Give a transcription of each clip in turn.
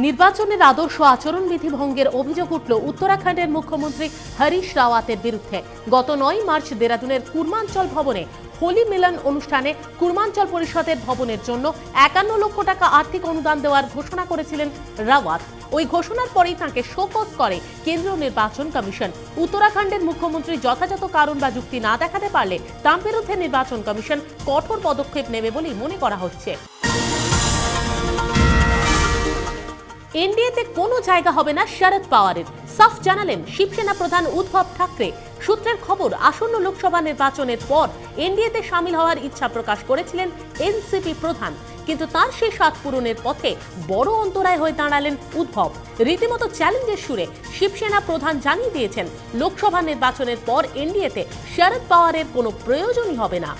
নির্বাচনের আদর্শ আচরণবিধি ভঙ্গের অভিযোগ উঠল উত্তরাখণ্ডের মুখ্যমন্ত্রী হরিশ রাওয়াতের বিরুদ্ধে। গত 9 মার্চ দেরাদুনের কুর্মাঞ্চল ভবনে হোলি মিলন অনুষ্ঠানে কুর্মাঞ্চল পরিষদের ভবনের জন্য 51 লক্ষ টাকা আর্থিক অনুদান দেওয়ার ঘোষণা করেছিলেন রাওয়াত। ওই ঘোষণার পরেই তাঁকে শোকজ করে কেন্দ্রীয় নির্বাচন কমিশন। উত্তরাখণ্ডের মুখ্যমন্ত্রী যথাযথ কারণ বা যুক্তি না দেখাতে পারলে তাঁর বিরুদ্ধে নির্বাচন কমিশন কঠোর পদক্ষেপ নেবে বলেই মনে করা হচ্ছে। এনডিএতে কোনো জায়গা হবে না শরদ পাওয়ারের, সাফ জানালেন শিবসেনা প্রধান উদ্ধব ঠাকরে। সূত্রের খবর, আসন্ন লোকসভা নির্বাচনের পর এনডিএতে সামিল হওয়ার ইচ্ছা প্রকাশ করেছিলেন এনসিপি প্রধান, কিন্তু তার সেই স্বাদ পূরণের পথে বড় অন্তরায় হয়ে দাঁড়ালেন উদ্ধব। রীতিমতো চ্যালেঞ্জের সুরে শিবসেনা প্রধান জানিয়ে দিয়েছেন, লোকসভা নির্বাচনের পর এনডিএতে শরদ পাওয়ারের কোনো প্রয়োজনই হবে না।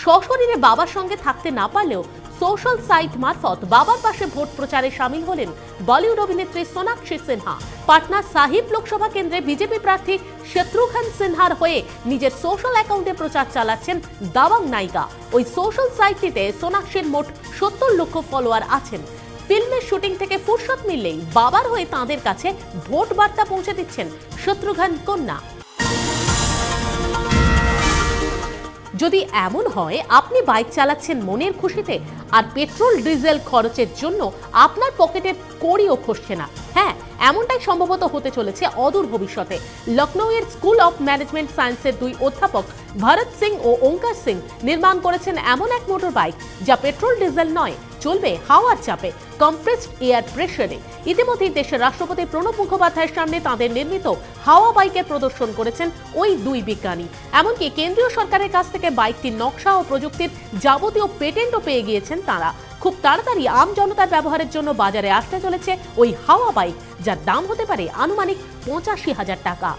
সশরীরে বাবার সঙ্গে থাকতে না পারলেও সোশ্যাল সাইট মারফত বাবার পাশে ভোট প্রচারে সামিল হলেন বলিউড অভিনেত্রী সোনাক্ষী সিনহা। পাটনা সাহিব লোকসভা কেন্দ্রে বিজেপি প্রার্থী শত্রুঘ্ন সিনহার হয়ে নিজের সোশ্যাল অ্যাকাউন্টে প্রচার চালাচ্ছেন দাবাং নায়িকা। ওই সোশ্যাল সাইটটিতে সোনাক্ষীর মোট 70 লক্ষ ফলোয়ার আছেন। ফিল্মের শুটিং থেকে ফুরসত মিললেই বাবার হয়ে তাঁদের কাছে ভোট বার্তা পৌঁছে দিচ্ছেন শত্রুঘ্ন কন্যা। যদি এমন হয় আপনি বাইক চালাচ্ছেন মনের খুশিতে আর পেট্রোল ডিজেল খরচের জন্য আপনার পকেটের কড়িও খসছে না, হ্যাঁ, এমনটাই সম্ভবত হতে চলেছে অদূর ভবিষ্যতে। লখনৌয়ের স্কুল অফ ম্যানেজমেন্ট সায়েন্সের 2 অধ্যাপক ভরত সিং ও ওঙ্কার সিং নির্মাণ করেছেন এমন এক মোটর বাইক যা পেট্রোল ডিজেল নয়, চলবে হাওয়ার চাপে, কম্প্রেসড এয়ার প্রেসারে। ইতিমধ্যেই দেশের রাষ্ট্রপতি প্রণব মুখোপাধ্যায়ের সামনে তাদের নির্মিত হাওয়া বাইকের প্রদর্শন করেছেন ওই 2 বিজ্ঞানী। এমনকি কেন্দ্রীয় সরকারের কাছ থেকে বাইকটির নকশা ও প্রযুক্তির যাবতীয় পেটেন্টও পেয়ে গিয়েছেন তারা। খুব তাড়াতাড়ি আম জনতার ব্যবহারের জন্য বাজারে আসতে চলেছে ওই হাওয়া বাইক, যার দাম হতে পারে আনুমানিক 85,000 টাকা।